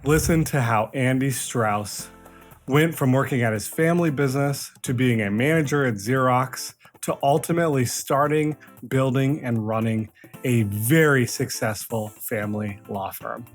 Listen to how Andy Strauss went from working at his family business to being a manager at Xerox to ultimately starting, building, and running a very successful family law firm.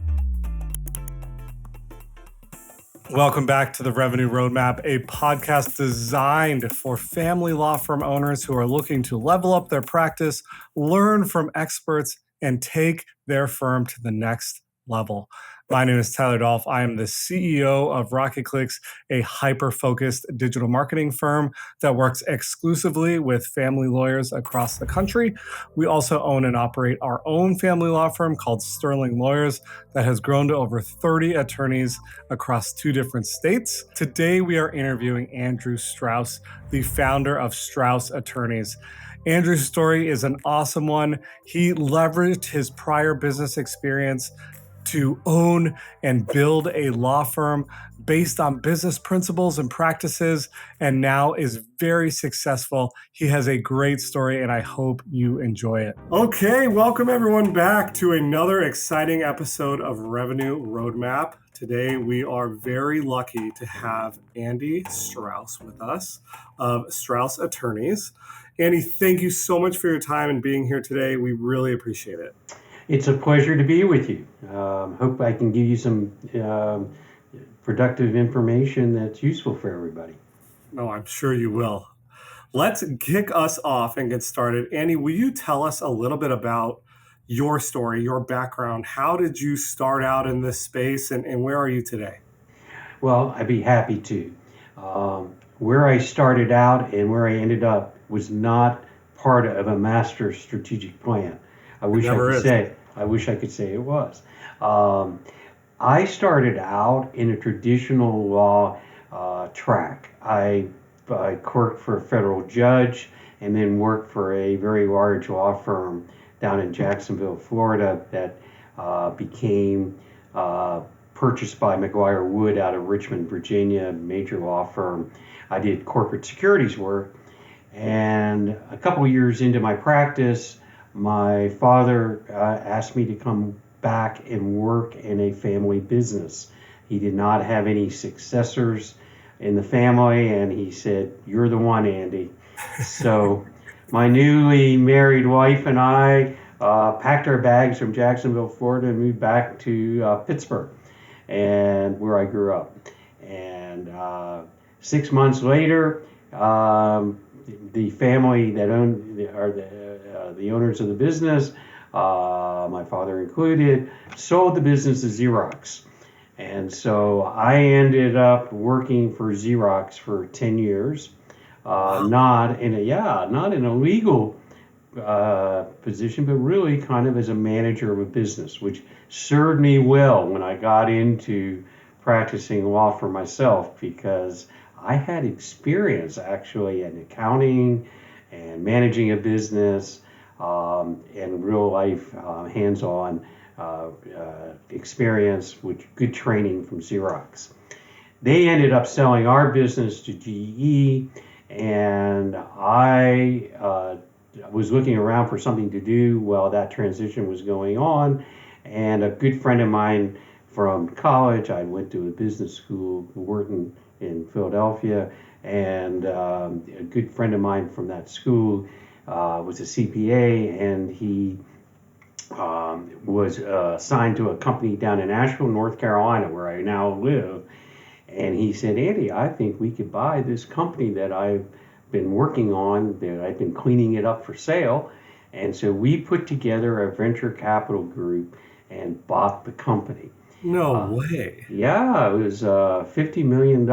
Welcome back to the Revenue Roadmap, a podcast designed for family law firm owners who are looking to level up their practice, learn from experts, and take their firm to the next level. My name is Tyler Dolph. I am the CEO of Rocket Clicks, a hyper-focused digital marketing firm that works exclusively with family lawyers across the country. We also own and operate our own family law firm called Sterling Lawyers that has grown to over 30 attorneys across 2 different states. Today, we are interviewing Andrew Strauss, the founder of Strauss Attorneys. Andrew's story is an awesome one. He leveraged his prior business experience to own and build a law firm based on business principles and practices, and now is very successful. He has a great story, and I hope you enjoy it. Okay, welcome everyone back to another exciting episode of Revenue Roadmap. Today, we are very lucky to have Andy Strauss with us of Strauss Attorneys. Andy, thank you so much for your time and being here today. We really appreciate it. It's a pleasure to be with you. Hope I can give you some productive information that's useful for everybody. No, I'm sure you will. Let's kick us off and get started. Andy, will you tell us a little bit about your story, your background? How did you start out in this space, and where are you today? Well, I'd be happy to. Where I started out and where I ended up was not part of a master strategic plan. I wish I could say it was. I started out in a traditional law track. I worked for a federal judge and then worked for a very large law firm down in Jacksonville, Florida that became purchased by McGuire Wood out of Richmond, Virginia, a major law firm. I did corporate securities work, and a couple of years into my practice, my father asked me to come back and work in a family business. He did not have any successors in the family, and he said, "You're the one, Andy." So my newly married wife and I packed our bags from Jacksonville, Florida, and moved back to Pittsburgh, and where I grew up. And 6 months later, the family that owned the owners of the business, my father included, sold the business to Xerox. And so I ended up working for Xerox for 10 years, not in a legal position, but really kind of as a manager of a business, which served me well when I got into practicing law for myself, because I had experience actually in accounting and managing a business, and real life hands-on experience with good training from Xerox. They ended up selling our business to GE, and I was looking around for something to do while that transition was going on. And a good friend of mine from college, I went to a business school, Wharton in Philadelphia, and a good friend of mine from that school was a CPA, and he was assigned to a company down in Asheville, North Carolina, where I now live. And he said, "Andy, I think we could buy this company that I've been working on, that I've been cleaning it up for sale." And so we put together a venture capital group and bought the company. No way. Yeah, it was a $50 million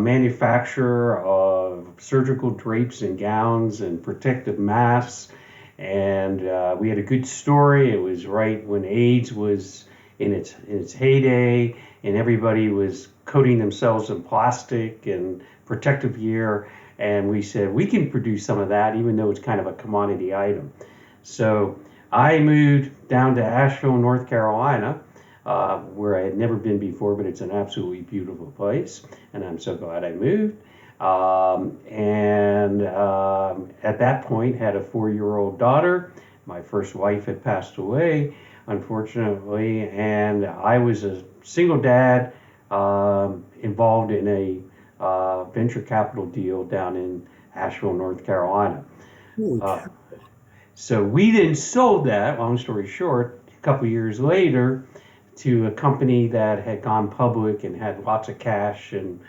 manufacturer of surgical drapes and gowns and protective masks. And we had a good story. It was right when AIDS was in its heyday, and everybody was coating themselves in plastic and protective gear. And we said, we can produce some of that, even though it's kind of a commodity item. So I moved down to Asheville, North Carolina, where I had never been before, but it's an absolutely beautiful place, and I'm so glad I moved. At that point, had a 4-year-old daughter. My first wife had passed away. unfortunately. And I was a single dad involved in a venture capital deal down in Asheville, North Carolina. Holy Uh, cow. so we then sold that, long story short, a couple years later to a company that had gone public and had lots of cash. And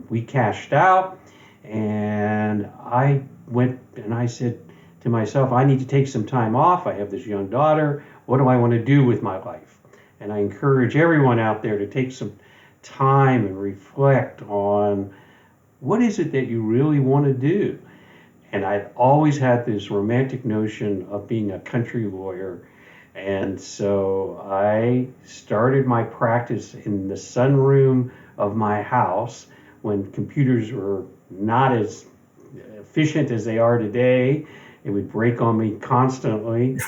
we cashed out. And I went and I said to myself, I need to take some time off. I have this young daughter. What do I want to do with my life? And I encourage everyone out there to take some time and reflect on what is it that you really want to do. And I'd always had this romantic notion of being a country lawyer. And so I started my practice in the sunroom of my house when computers were not as efficient as they are today. It would break on me constantly.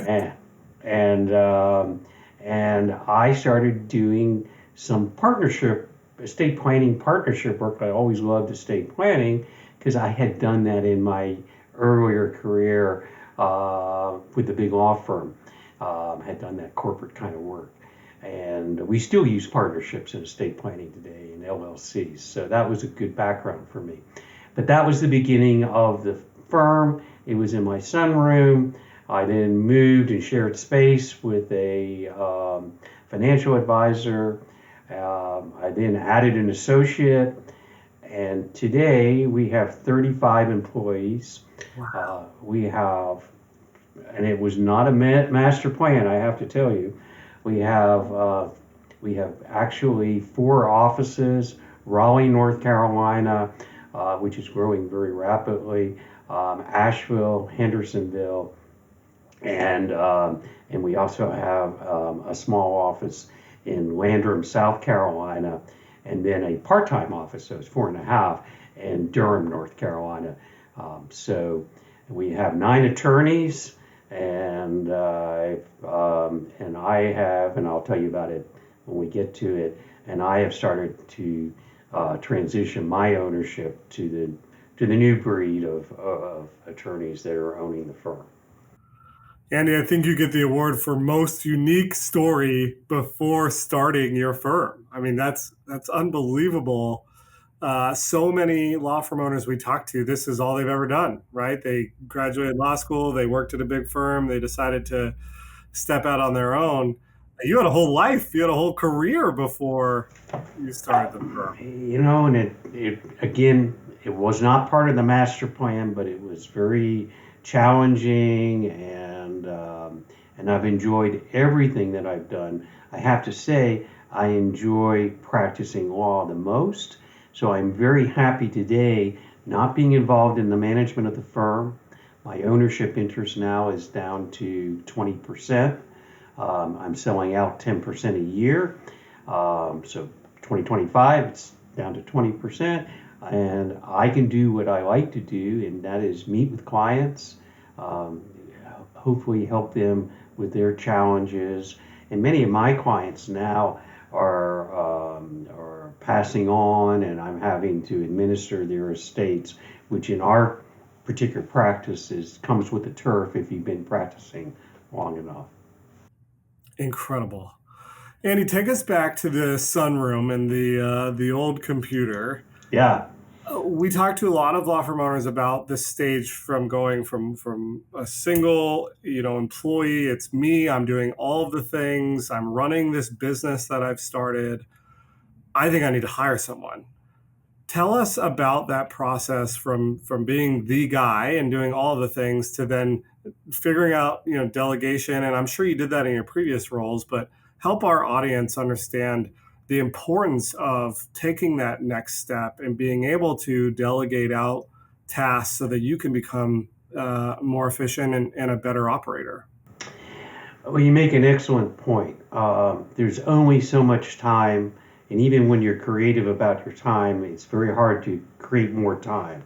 and, and, um, and I started doing some estate planning partnership work. I always loved estate planning because I had done that in my earlier career with the big law firm. Had done that corporate kind of work. And we still use partnerships in estate planning today in LLCs. So that was a good background for me. But that was the beginning of the firm. It was in my sunroom. I then moved and shared space with a financial advisor. I then added an associate. And today we have 35 employees. Wow. We have, and it was not a master plan, I have to tell you. We have actually 4 offices: Raleigh, North Carolina, which is growing very rapidly, Asheville, Hendersonville, and we also have a small office in Landrum, South Carolina, and then a part-time office, so it's 4.5, in Durham, North Carolina. So we have 9 attorneys, and I have, and I'll tell you about it when we get to it. And I have started to transition my ownership to the new breed of attorneys that are owning the firm. Andy, I think you get the award for most unique story before starting your firm. I mean, that's unbelievable. So many law firm owners we talk to, this is all they've ever done, right? They graduated law school, they worked at a big firm, they decided to step out on their own. You had a whole life, you had a whole career before you started the firm. And it again, it was not part of the master plan, but it was very challenging, and I've enjoyed everything that I've done. I have to say, I enjoy practicing law the most. So I'm very happy today not being involved in the management of the firm. My ownership interest now is down to 20%. I'm selling out 10% a year. So 2025, it's down to 20%. And I can do what I like to do, and that is meet with clients, um, hopefully help them with their challenges. And many of my clients now are passing on, and I'm having to administer their estates, which in our particular practice comes with the turf if you've been practicing long enough. Incredible. Andy, take us back to the sunroom and the old computer. Yeah. We talked to a lot of law firm owners about this stage from going from a single, employee. It's me. I'm doing all of the things. I'm running this business that I've started. I think I need to hire someone. Tell us about that process from being the guy and doing all of the things to then figuring out, delegation. And I'm sure you did that in your previous roles, but help our audience understand the importance of taking that next step and being able to delegate out tasks so that you can become more efficient and a better operator. Well, you make an excellent point. There's only so much time, and even when you're creative about your time, it's very hard to create more time.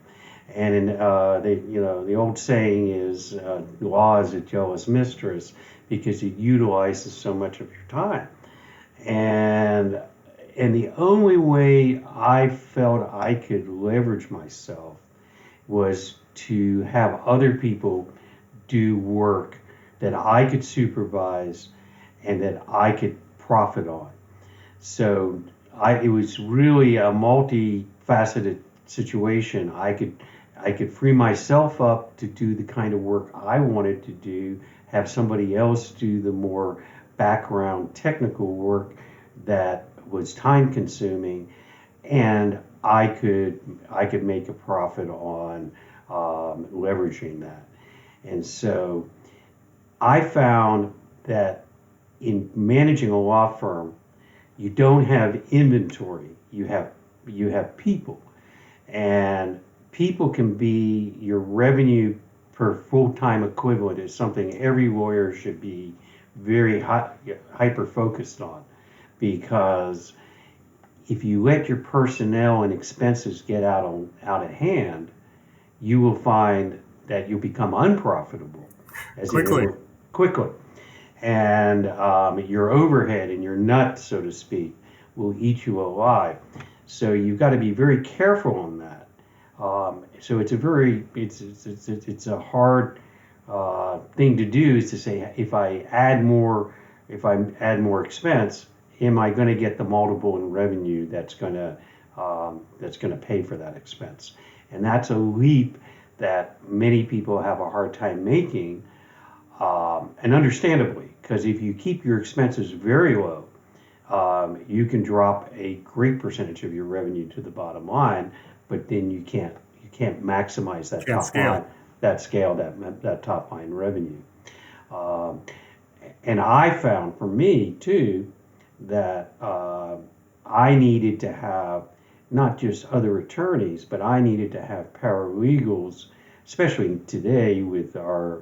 And the old saying is, "Law is a jealous mistress," because it utilizes so much of your time. And the only way I felt I could leverage myself was to have other people do work that I could supervise and that I could profit on. So it was really a multifaceted situation. I could free myself up to do the kind of work I wanted to do, have somebody else do the more background technical work that was time consuming, and I could make a profit on leveraging that. And so I found that in managing a law firm, you don't have inventory. You have people, and people can be your revenue per full-time equivalent is something every lawyer should be very hyper focused on, because if you let your personnel and expenses get out of hand, you will find that you'll become unprofitable quickly. And your overhead and your nut, so to speak, will eat you alive. So you've got to be very careful on that. So it's a hard thing to do, is to say, if I add more expense, am I going to get the multiple in revenue that's going to pay for that expense? And that's a leap that many people have a hard time making, and understandably, because if you keep your expenses very low, you can drop a great percentage of your revenue to the bottom line, but then you can't maximize that that top line revenue. And I found, for me too, that I needed to have not just other attorneys, but I needed to have paralegals, especially today with our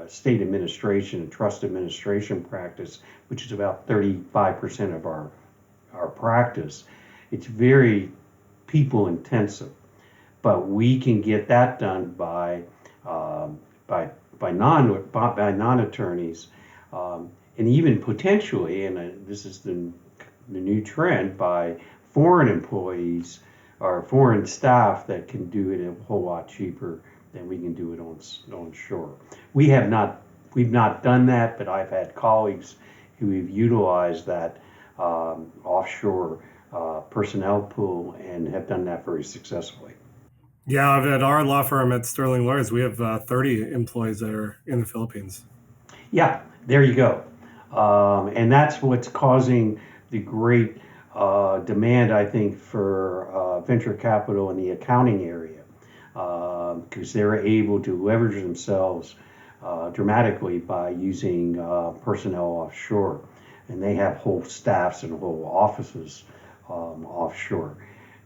state administration and trust administration practice, which is about 35% of our practice. It's very people intensive, but we can get that done by non attorneys, and even potentially, and this is the new trend, by foreign employees or foreign staff that can do it a whole lot cheaper than we can do it on shore. We've not done that, but I've had colleagues who have utilized that offshore personnel pool and have done that very successfully. Yeah, at our law firm at Sterling Lawyers, we have 30 employees that are in the Philippines. Yeah, there you go. And that's what's causing the great demand, I think, for venture capital in the accounting area, because they're able to leverage themselves dramatically by using personnel offshore. And they have whole staffs and whole offices offshore.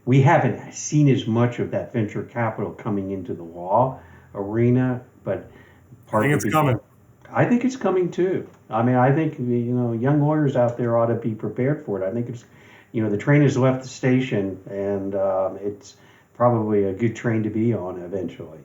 We haven't seen as much of that venture capital coming into the law arena, but I think it's coming. I think it's coming too. I mean, I think young lawyers out there ought to be prepared for it. I think it's the train has left the station, and it's probably a good train to be on eventually.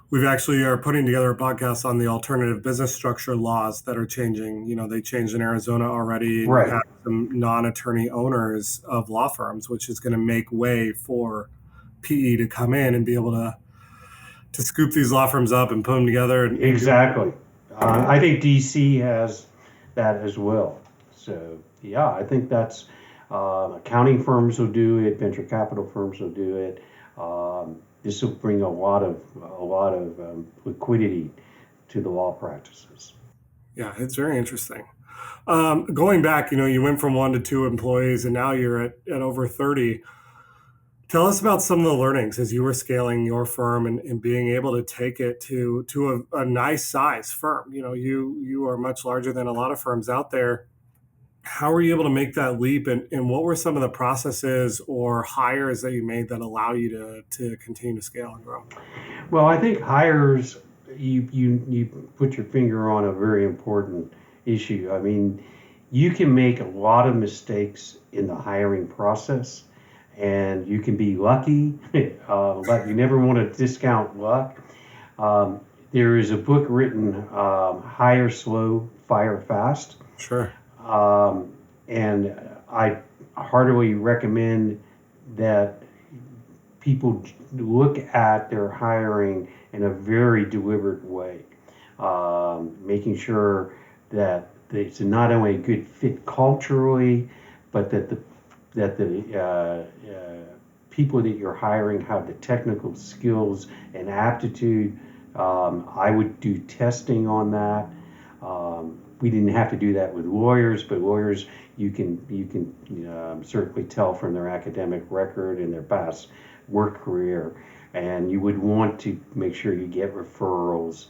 We've actually are putting together a podcast on the alternative business structure laws that are changing. They changed in Arizona already. And right. You have some non-attorney owners of law firms, which is going to make way for PE to come in and be able to scoop these law firms up and put them together. Exactly. I think DC has that as well. So yeah, I think that's accounting firms will do it, venture capital firms will do it. This will bring a lot of liquidity to the law practices. Yeah, it's very interesting. Going back, you went from 1 to 2 employees, and now you're at over 30. Tell us about some of the learnings as you were scaling your firm and being able to take it to a nice size firm. You are much larger than a lot of firms out there. How were you able to make that leap, and what were some of the processes or hires that you made that allow you to continue to scale and grow? Well, I think hires, you put your finger on a very important issue. I mean, you can make a lot of mistakes in the hiring process, and you can be lucky, but you never want to discount luck. There is a book written, Hire Slow, Fire Fast. Sure. And I heartily recommend that people look at their hiring in a very deliberate way. making sure that it's not only a good fit culturally, but that the people that you're hiring have the technical skills and aptitude. I would do testing on that. We didn't have to do that with lawyers, but lawyers, you can certainly tell from their academic record and their past work career, and you would want to make sure you get referrals.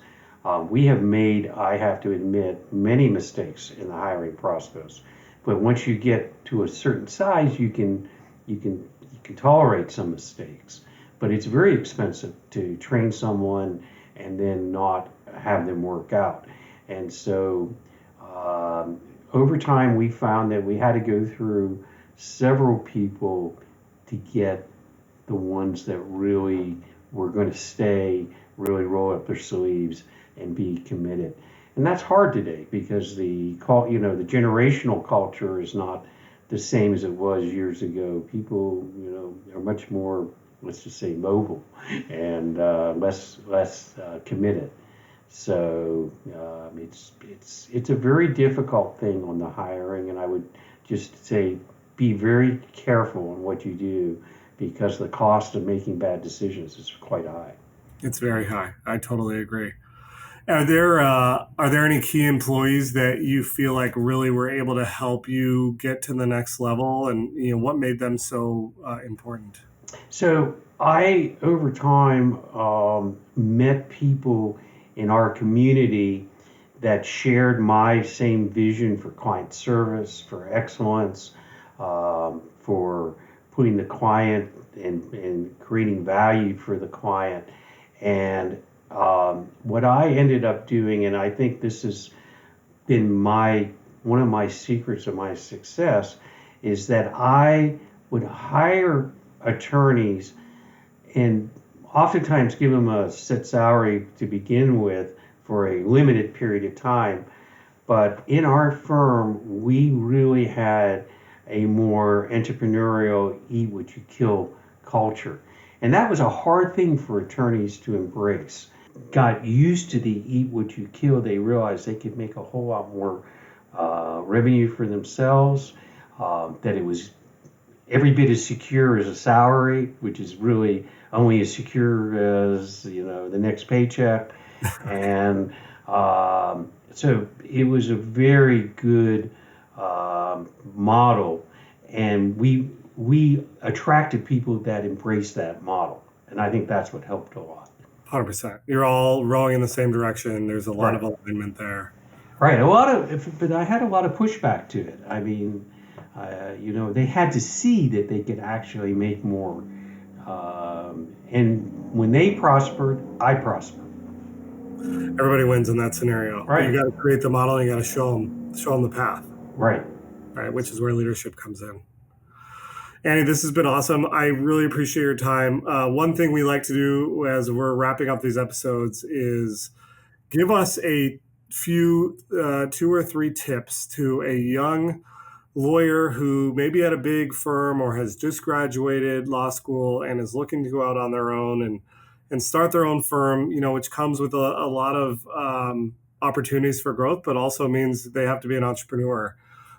We have made, I have to admit, many mistakes in the hiring process, but once you get to a certain size, you can tolerate some mistakes. But it's very expensive to train someone and then not have them work out. And so over time, we found that we had to go through several people to get the ones that really were going to stay, really roll up their sleeves and be committed. And that's hard today because the generational culture is not the same as it was years ago. People, are much more, let's just say, mobile and less committed. So it's a very difficult thing on the hiring, and I would just say be very careful on what you do because the cost of making bad decisions is quite high. It's very high. I totally agree. Are there any key employees that you feel like really were able to help you get to the next level, and what made them so important? So I, over time, met people in our community that shared my same vision for client service, for excellence, for putting the client and creating value for the client. And what I ended up doing, and I think this has been one of my secrets of my success, is that I would hire attorneys and oftentimes give them a set salary to begin with for a limited period of time. But in our firm, we really had a more entrepreneurial, eat what you kill culture. And that was a hard thing for attorneys to embrace. Got used to the eat what you kill, they realized they could make a whole lot more revenue for themselves, that it was every bit as secure as a salary, which is really only as secure as the next paycheck, and so it was a very good model, and we attracted people that embraced that model, and I think that's what helped a lot. 100%. You're all rowing in the same direction. There's a lot Right. of alignment there. Right. But I had a lot of pushback to it. I mean, they had to see that they could actually make more. And when they prospered, I prospered. Everybody wins in that scenario. But you Right. got to create the model and you got to show them the path, Right. right? Which is where leadership comes in. Andy, this has been awesome. I really appreciate your time. One thing we like to do as we're wrapping up these episodes is give us a few, 2 or 3 tips to a young lawyer who maybe at a big firm or has just graduated law school and is looking to go out on their own and start their own firm, which comes with a lot of opportunities for growth, but also means they have to be an entrepreneur.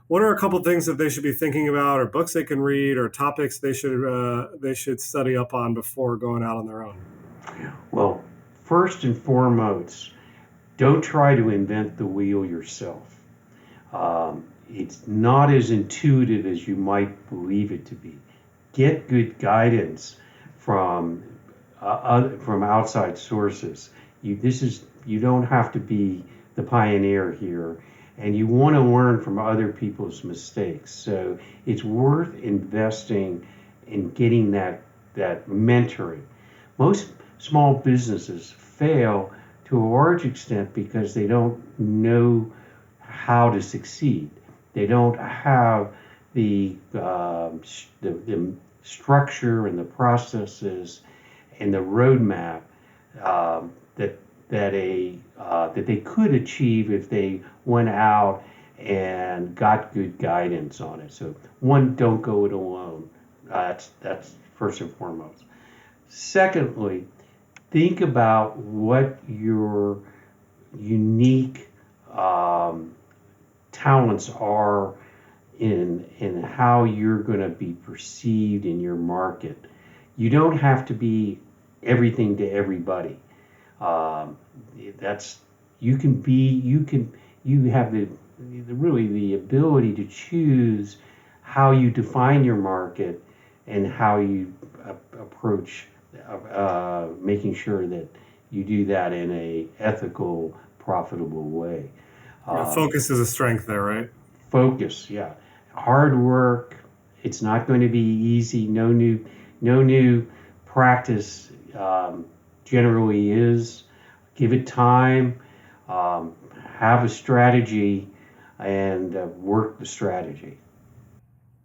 What are a couple things that they should be thinking about, or books they can read, or topics they should study up on before going out on their own? Well, first and foremost, don't try to invent the wheel yourself. It's not as intuitive as you might believe it to be. Get good guidance from from outside sources. You don't have to be the pioneer here, and you want to learn from other people's mistakes. So it's worth investing in getting that mentoring. Most small businesses fail to a large extent because they don't know how to succeed. They don't have the structure and the processes and the roadmap that they could achieve if they went out and got good guidance on it. So one, don't go it alone. That's first and foremost. Secondly, think about what your unique talents are in how you're going to be perceived in your market. You don't have to be everything to everybody. Um, that's you have really the ability to choose how you define your market and how you approach making sure that you do that in a ethical, profitable way. Um, Focus is a strength there, right? Focus, yeah. Hard work. It's not going to be easy. No new practice generally is. Give it time. Um, have a strategy and work the strategy.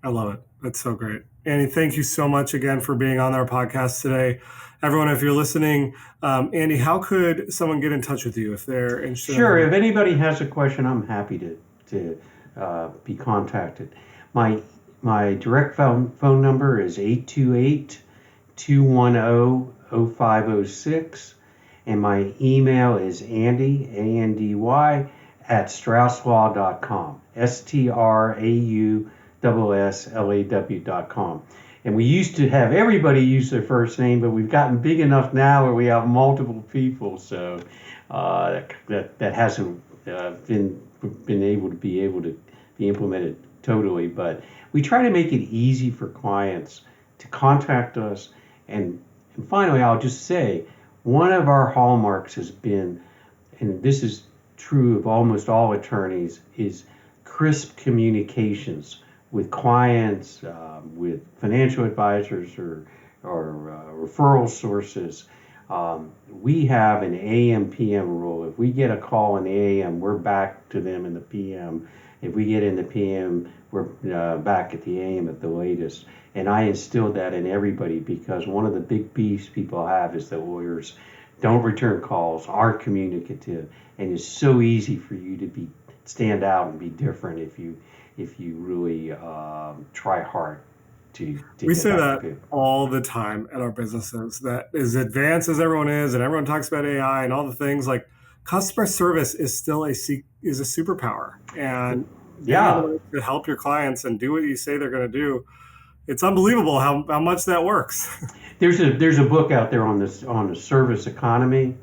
I love it. That's so great. Andy, thank you so much again for being on our podcast today. Everyone, if you're listening, Andy, how could someone get in touch with you if they're interested in Sure. learning? If anybody has a question, I'm happy to be contacted. My my direct phone number is 828-210-0506, and my email is Andy Andy at StraussLaw.com. StraussLaw.com. And we used to have everybody use their first name, but we've gotten big enough now where we have multiple people, so that hasn't been able to be implemented totally. But we try to make it easy for clients to contact us. And finally, I'll just say one of our hallmarks has been, and this is true of almost all attorneys, is crisp communications with clients, with financial advisors or referral sources. We have an AM PM rule. If we get a call in the AM, we're back to them in the PM. If we get in the PM, we're back at the AM at the latest. And I instilled that in everybody because one of the big beefs people have is that lawyers don't return calls, aren't communicative, and it's so easy for you to stand out and be different if you really try hard to We get say back to that people. all the time at our businesses that as advanced as everyone is, and everyone talks about AI and all the things, like customer service is still is a superpower. And being Yeah, able to help your clients and do what you say they're going to do, it's unbelievable how much that works. there's a book out there on the service economy,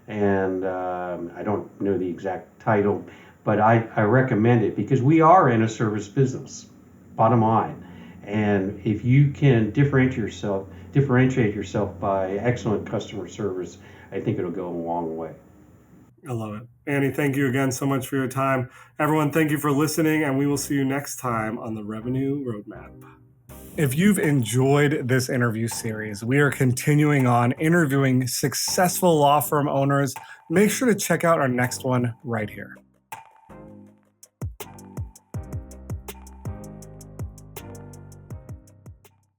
and I don't know the exact title, but I recommend it because we are in a service business, bottom line. And if you can differentiate yourself by excellent customer service, I think it'll go a long way. I love it. Andy, thank you again so much for your time. Everyone, thank you for listening, and we will see you next time on the Revenue Roadmap. If you've enjoyed this interview series, we are continuing on interviewing successful law firm owners. Make sure to check out our next one right here.